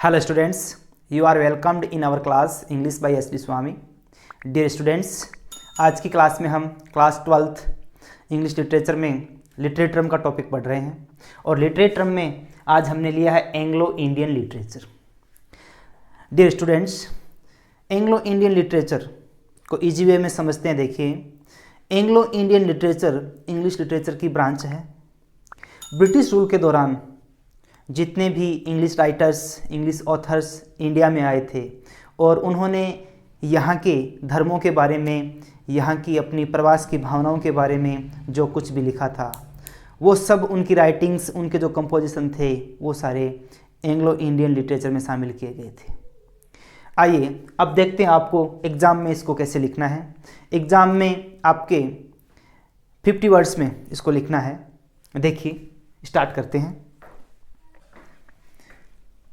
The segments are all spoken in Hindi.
Hello students, you are welcomed in our class English by S.D. Swami. Dear students, आज की क्लास में हम क्लास 12th इंग्लिश लिटरेचर में लिटरेट टर्म का टॉपिक पढ़ रहे हैं और लिटरेट टर्म में आज हमने लिया है Anglo Indian literature. Dear students, Anglo Indian literature को इजी वे में समझते हैं। देखिए, Anglo Indian literature English literature की ब्रांच है। ब्रिटिश रूल के दौरान जितने भी English writers, English authors India में आए थे और उन्होंने यहाँ के धर्मों के बारे में, यहाँ की अपनी प्रवास की भावनाओं के बारे में जो कुछ भी लिखा था, वो सब उनकी राइटिंग्स, उनके जो कंपोजिशन थे, वो सारे एंग्लो इंडियन लिटरेचर में शामिल किए गए थे। आइए अब देखते हैं आपको एग्ज़ाम में इसको कैसे लिखना है। एग्ज़ाम में आपके 50 वर्ड्स में इसको लिखना है। देखिए, स्टार्ट करते हैं।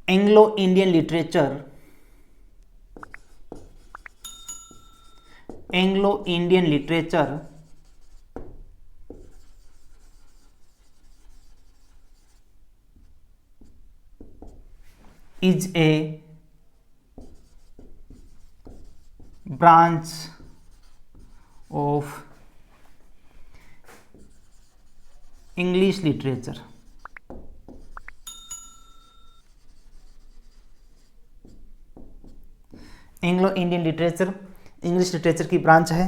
Anglo Indian literature, Anglo Indian literature is a branch of English literature। Anglo Indian literature English literature की ब्रांच है।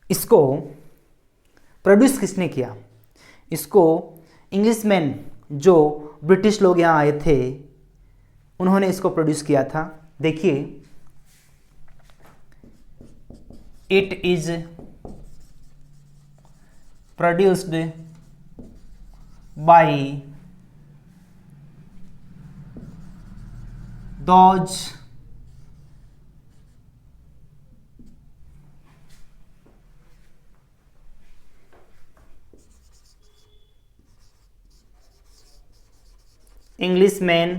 इसको प्रोड्यूस किसने किया? इसको इंग्लिशमैन, जो ब्रिटिश लोग यहाँ आए थे, उन्होंने इसको प्रोड्यूस किया था। देखिए, it is produced bye those Englishmen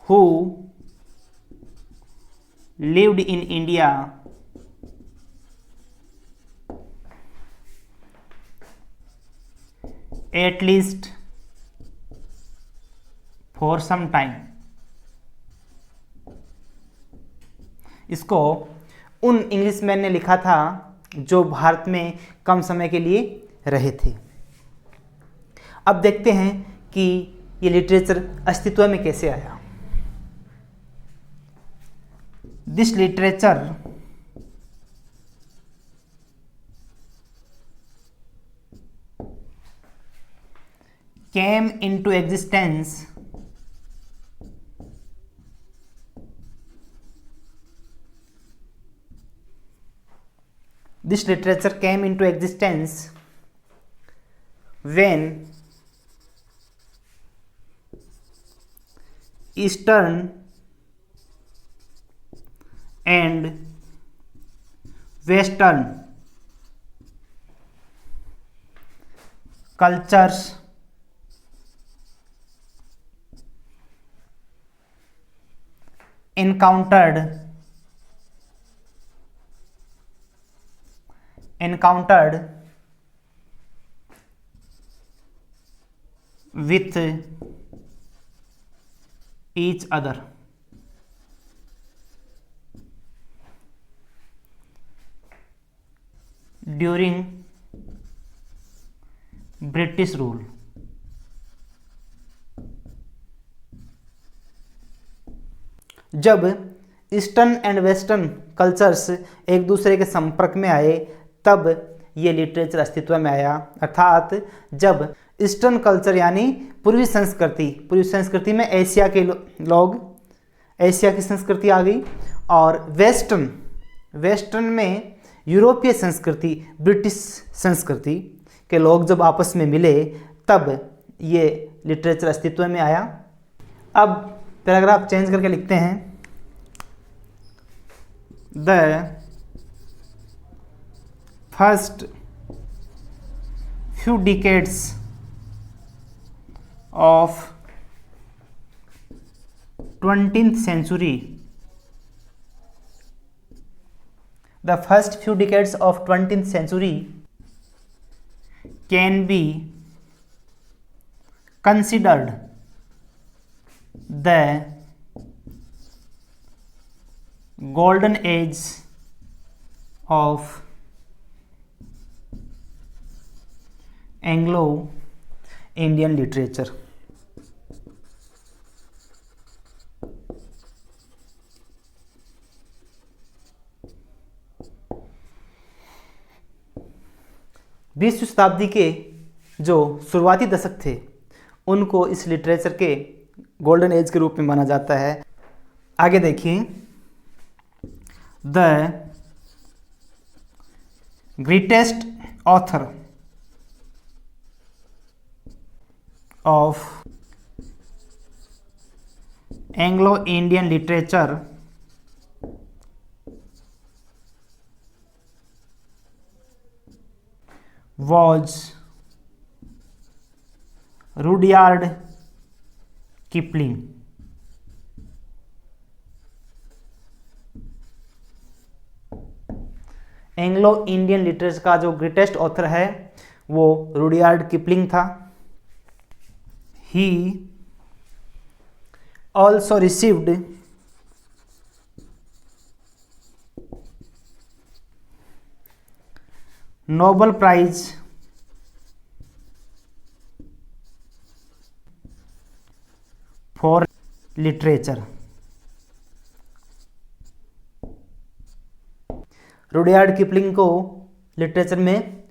who lived in India at least for some time। इसको उन इंग्लिशमैन ने लिखा था जो भारत में कम समय के लिए रहे थे। अब देखते हैं कि ये लिटरेचर अस्तित्व में कैसे आया। This literature came into existence This literature came into existence when Eastern and Western cultures encountered with each other during British rule। जब ईस्टर्न एंड वेस्टर्न कल्चर्स एक दूसरे के संपर्क में आए, तब ये लिटरेचर अस्तित्व में आया। अर्थात जब ईस्टर्न कल्चर यानी पूर्वी संस्कृति में एशिया के लोग, एशिया की संस्कृति आ गई, और वेस्टर्न में यूरोपीय संस्कृति, ब्रिटिश संस्कृति के लोग जब आपस में मिले, तब ये लिटरेचर अस्तित्व में आया। अब पैराग्राफ चेंज करके लिखते हैं। The first few decades of 20th century, the first few decades of 20th century can be considered the golden age of Anglo Indian literature. बीसवीं शताब्दी के जो शुरुआती दशक थे उनको इस लिटरेचर के गोल्डन एज के रूप में माना जाता है। आगे देखिए, the greatest author of Anglo Indian literature was Rudyard Kipling. Anglo Indian literature का जो ग्रेटेस्ट ऑथर है वो रुडयार्ड किपलिंग था। He also received Nobel prize for literature. Rudyard Kipling को लिटरेचर में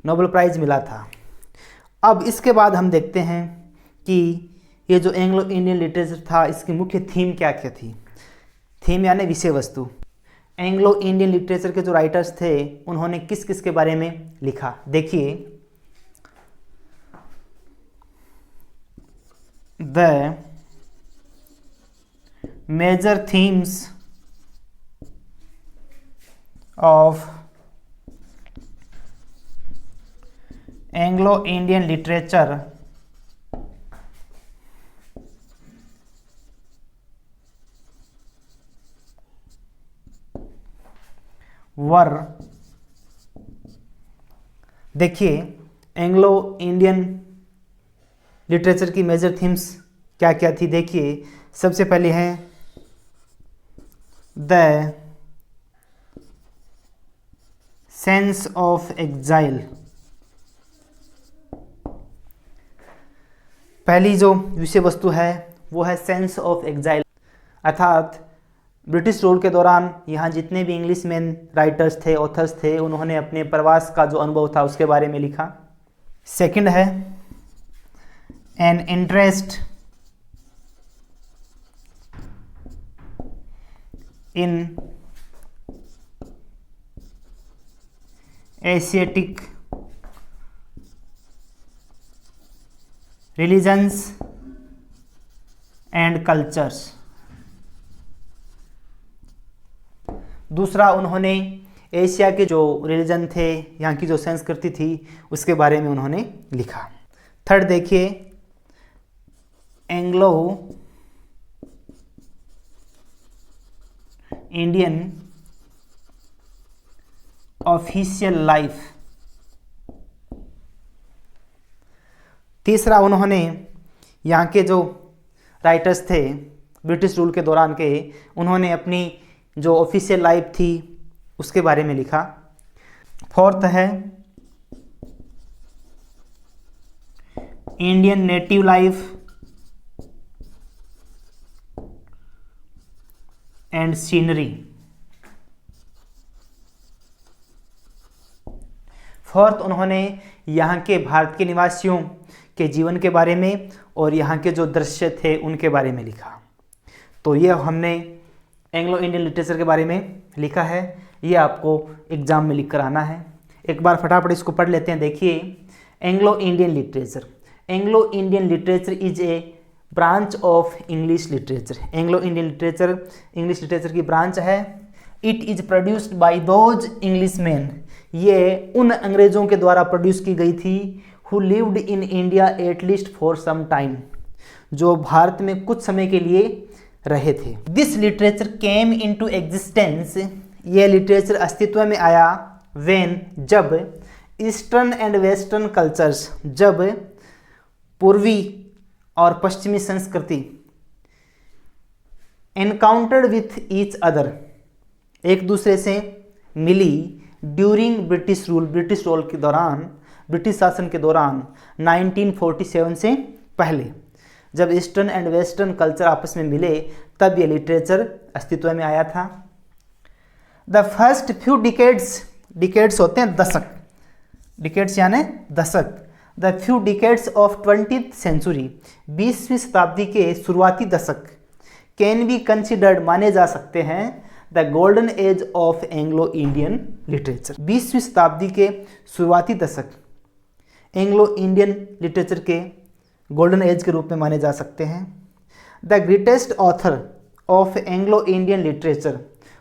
नोबेल प्राइज मिला था। अब इसके बाद हम देखते हैं कि ये जो एंग्लो इंडियन लिटरेचर था इसकी मुख्य थीम क्या क्या थी। थीम यानी विषय वस्तु। एंग्लो इंडियन लिटरेचर के जो राइटर्स थे उन्होंने किस किस के बारे में लिखा, देखिए। The major themes of Anglo Indian literature were, देखिए एंग्लो इंडियन लिटरेचर की मेजर थीम्स क्या क्या थी। देखिए, सबसे पहले है द सेंस ऑफ एग्जाइल। पहली जो विषय वस्तु है वो है सेंस ऑफ एग्जाइल, अर्थात ब्रिटिश रूल के दौरान यहाँ जितने भी इंग्लिश मैन राइटर्स थे, ऑथर्स थे, उन्होंने अपने प्रवास का जो अनुभव था उसके बारे में लिखा। सेकंड है an interest in Asiatic religions and cultures. दूसरा, उन्होंने एशिया के जो रिलीजन थे, यहाँ की जो संस्कृति थी, उसके बारे में उन्होंने लिखा। थर्ड देखिए, एंग्लो इंडियन ऑफिशियल लाइफ। तीसरा, उन्होंने यहाँ के जो राइटर्स थे ब्रिटिश रूल के दौरान के, उन्होंने अपनी जो ऑफिशियल लाइफ थी उसके बारे में लिखा। फोर्थ है Indian native life and scenery. Fourth, उन्होंने यहाँ के भारत के निवासियों के जीवन के बारे में और यहाँ के जो दृश्य थे उनके बारे में लिखा। तो ये हमने एंग्लो इंडियन लिटरेचर के बारे में लिखा है, ये आपको एग्जाम में लिख कर आना है। एक बार फटाफट इसको पढ़ लेते हैं। देखिए, Anglo Indian literature. Anglo Indian literature is a branch of English literature. Anglo Indian literature English literature की ब्रांच है। It is produced by those English man. ये उन अंग्रेजों के द्वारा प्रोड्यूस की गई थी who lived in India at least for some time, जो भारत में कुछ समय के लिए रहे थे। This literature came into existence. यह लिटरेचर अस्तित्व में आया व्हेन, जब ईस्टर्न एंड वेस्टर्न कल्चर्स, जब पूर्वी और पश्चिमी संस्कृति एनकाउंटर्ड विथ ईच अदर, एक दूसरे से मिली during British rule, British rule के दौरान, ब्रिटिश शासन के दौरान 1947 से पहले, जब ईस्टर्न एंड वेस्टर्न कल्चर आपस में मिले तब ये लिटरेचर अस्तित्व में आया था। The first few decades, decades होते हैं दशक, डिकेड्स यानी दशक, the few decades of 20th century, 20वीं शताब्दी के शुरुआती दशक, कैन बी कंसिडर्ड, माने जा सकते हैं, the golden age of Anglo Indian literature. 20वीं शताब्दी के शुरुआती दशक एंग्लो इंडियन लिटरेचर के गोल्डन एज के रूप में माने जा सकते हैं। The greatest author of Anglo Indian literature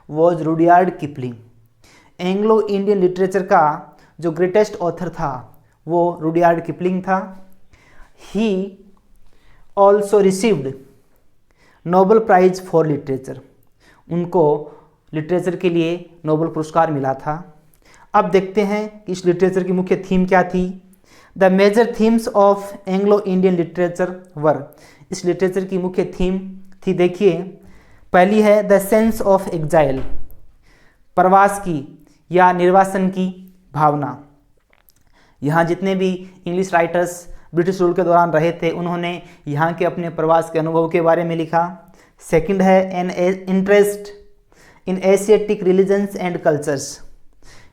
was Rudyard Kipling. Anglo Indian literature का जो ग्रेटेस्ट ऑथर था वो रुडयार्ड किपलिंग था। He also received Nobel prize for literature, उनको लिटरेचर के लिए नोबेल पुरस्कार मिला था। अब देखते हैं कि इस लिटरेचर की मुख्य थीम क्या थी। The major themes of Anglo Indian literature were, इस लिटरेचर की मुख्य थीम थी, देखिए, पहली है द सेंस ऑफ एग्जाइल, प्रवास की या निर्वासन की भावना। यहाँ जितने भी इंग्लिश राइटर्स ब्रिटिश रूल के दौरान रहे थे उन्होंने यहाँ के अपने प्रवास के अनुभव के बारे में लिखा। सेकंड है an interest in Asiatic religions and cultures,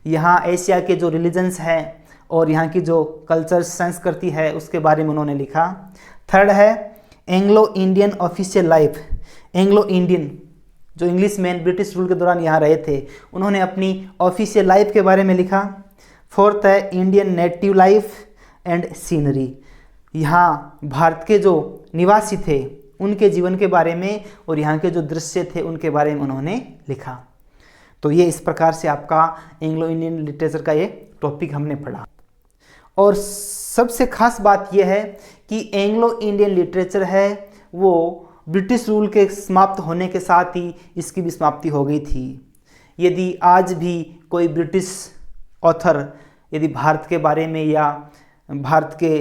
यहाँ एशिया के जो रिलीजन्स हैं और यहाँ की जो कल्चर संस्कृति है उसके बारे में उन्होंने लिखा। थर्ड है Anglo Indian official life, Anglo Indian जो इंग्लिश मैन ब्रिटिश रूल के दौरान यहाँ रहे थे उन्होंने अपनी ऑफिशियल लाइफ के बारे में लिखा। फोर्थ है Indian native life and scenery, यहाँ भारत के जो निवासी थे उनके जीवन के बारे में और यहाँ के जो दृश्य थे उनके बारे में उन्होंने लिखा। तो ये इस प्रकार से आपका एंग्लो इंडियन लिटरेचर का ये टॉपिक हमने पढ़ा। और सबसे खास बात यह है कि एंग्लो इंडियन लिटरेचर है वो ब्रिटिश रूल के समाप्त होने के साथ ही इसकी भी समाप्ति हो गई थी। यदि आज भी कोई ब्रिटिश ऑथर यदि भारत के बारे में या भारत के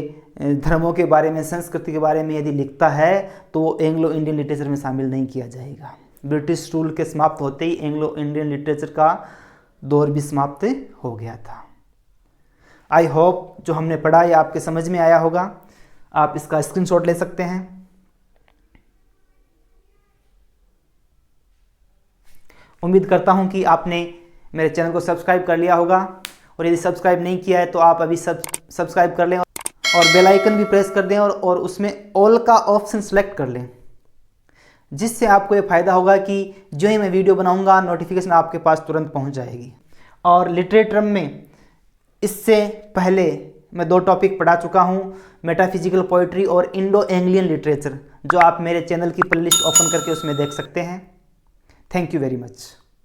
धर्मों के बारे में, संस्कृति के बारे में यदि लिखता है तो वो एंग्लो इंडियन लिटरेचर में शामिल नहीं किया जाएगा। ब्रिटिश रूल के समाप्त होते ही एंग्लो इंडियन लिटरेचर का दौर भी समाप्त हो गया था। आई होप जो हमने पढ़ा ये आपके समझ में आया होगा। आप इसका स्क्रीनशॉट ले सकते हैं। उम्मीद करता हूं कि आपने मेरे चैनल को सब्सक्राइब कर लिया होगा और यदि सब्सक्राइब नहीं किया है तो आप अभी सब्सक्राइब कर लें और बेल आइकन भी प्रेस कर दें और उसमें ऑल का ऑप्शन सेलेक्ट कर लें, जिससे आपको ये फ़ायदा होगा कि जो ही मैं वीडियो बनाऊंगा नोटिफिकेशन आपके पास तुरंत पहुंच जाएगी। और लिटरेचर में इससे पहले मैं 2 टॉपिक पढ़ा चुका हूं, मेटाफिजिकल पोइट्री और इंडो एंग्लियन लिटरेचर, जो आप मेरे चैनल की प्लेलिस्ट ओपन करके उसमें देख सकते हैं। Thank you very much.